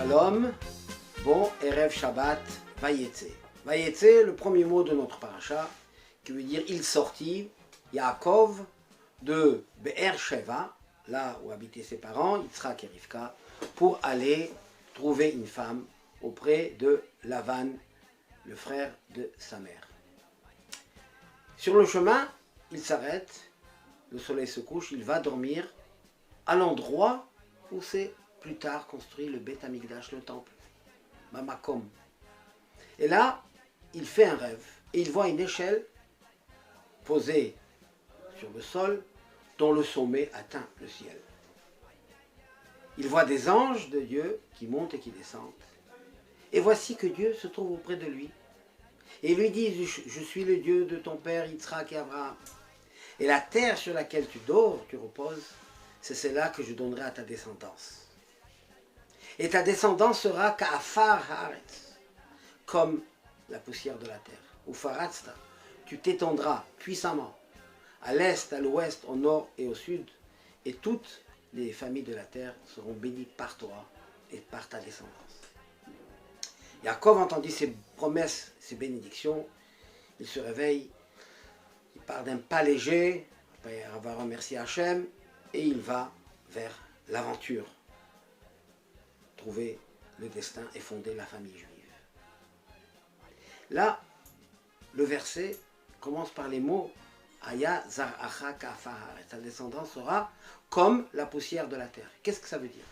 Shalom, bon Erev Shabbat, Vayetze. Vayetze, le premier mot de notre paracha, qui veut dire il sortit, Yaakov, de Be'er Sheva, là où habitaient ses parents, Yitzhak et Rivka, pour aller trouver une femme auprès de Lavan, le frère de sa mère. Sur le chemin, il s'arrête, le soleil se couche, il va dormir à l'endroit où s'est plus tard construit le Beth Amikdash, le temple, Bamakom. Et là, il fait un rêve et il voit une échelle posée sur le sol dont le sommet atteint le ciel. Il voit des anges de Dieu qui montent et qui descendent. Et voici que Dieu se trouve auprès de lui. Et lui dit, je suis le Dieu de ton père Yitzhak et Abraham. Et la terre sur laquelle tu dors, tu reposes, c'est celle-là que je donnerai à ta descendance. Et ta descendance sera ka'afar haaretz, comme la poussière de la terre. Ou faratzta, tu t'étendras puissamment à l'est, à l'ouest, au nord et au sud, et toutes les familles de la terre seront bénies par toi et par ta descendance. Yaakov entendit ces promesses, ces bénédictions, il se réveille, il part d'un pas léger, après avoir remercié Hachem, et il va vers l'aventure, trouver le destin et fonder la famille juive. Là, le verset commence par les mots Aya zar'acha ka'afar haaretz. Ta descendance sera comme la poussière de la terre. Qu'est-ce que ça veut dire?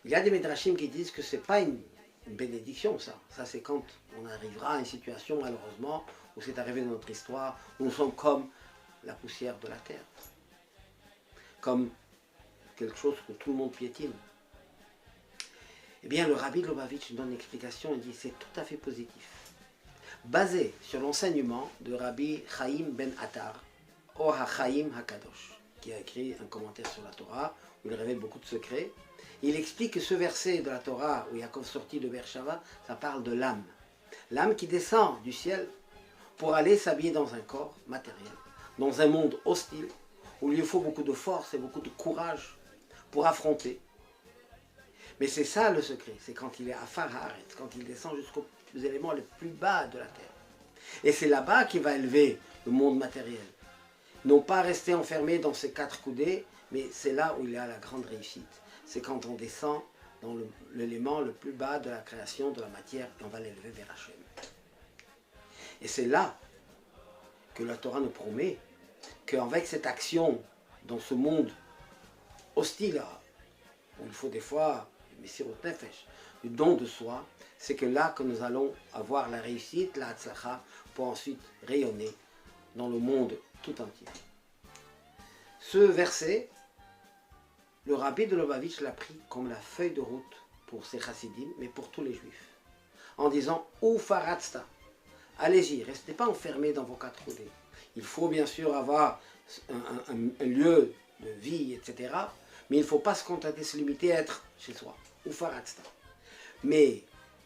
Il y a des Midrashim qui disent que ce n'est pas une bénédiction, ça. Ça, c'est quand on arrivera à une situation, malheureusement, où c'est arrivé dans notre histoire, où nous sommes comme la poussière de la terre. Comme quelque chose que tout le monde piétine. Eh bien, le Rabbi de Lubavitch donne une explication, il dit c'est tout à fait positif. Basé sur l'enseignement de Rabbi Chaim ben Attar, Or HaChaim HaKadosh, qui a écrit un commentaire sur la Torah, où il révèle beaucoup de secrets. Il explique que ce verset de la Torah, où Yaakov sortit de Beersheva, ça parle de l'âme. L'âme qui descend du ciel pour aller s'habiller dans un corps matériel, dans un monde hostile, où il lui faut beaucoup de force et beaucoup de courage pour affronter. Mais c'est ça le secret, c'est quand il est à Afar Haaretz, quand il descend jusqu'aux éléments les plus bas de la terre. Et c'est là-bas qu'il va élever le monde matériel. Non pas rester enfermé dans ses quatre coudées, mais c'est là où il a la grande réussite. C'est quand on descend dans l'élément le plus bas de la création de la matière et on va l'élever vers Hachem. Et c'est là que la Torah nous promet qu'avec cette action dans ce monde hostile, où il faut des fois Messirut Nefesh, le don de soi, c'est que là que nous allons avoir la réussite, la hatzlacha, pour ensuite rayonner dans le monde tout entier. Ce verset, le Rabbi de Lubavitch l'a pris comme la feuille de route pour ses chassidim, mais pour tous les juifs, en disant « Ufaratzta » allez-y, restez pas enfermés dans vos quatre coudées. Il faut bien sûr avoir un lieu de vie, etc., mais il ne faut pas se contenter, se limiter à être chez soi. Ufaratzta. Mais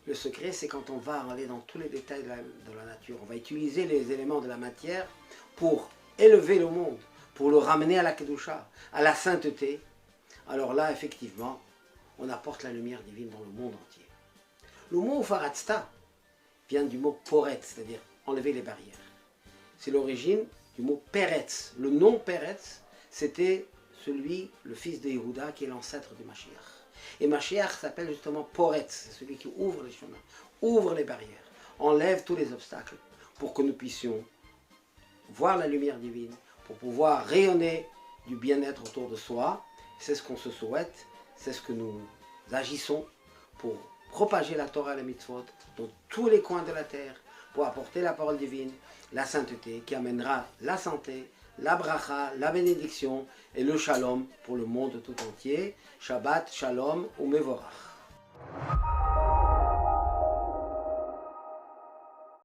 le secret, c'est quand on va aller dans tous les détails de la nature. On va utiliser les éléments de la matière pour élever le monde, pour le ramener à la Kedusha, à la sainteté. Alors là, effectivement, on apporte la lumière divine dans le monde entier. Le mot Ufaratzta vient du mot Poret, c'est-à-dire enlever les barrières. C'est l'origine du mot Peretz. Le nom Peretz, c'était le fils de Yehuda, qui est l'ancêtre de Mashiach. Et Mashiach s'appelle justement Poretz, c'est celui qui ouvre les chemins, ouvre les barrières, enlève tous les obstacles pour que nous puissions voir la lumière divine, pour pouvoir rayonner du bien-être autour de soi. C'est ce qu'on se souhaite, c'est ce que nous agissons pour propager la Torah et la mitzvot dans tous les coins de la terre, pour apporter la parole divine, la sainteté qui amènera la santé, la bracha, la bénédiction et le shalom pour le monde tout entier. Shabbat, shalom ou mevorach.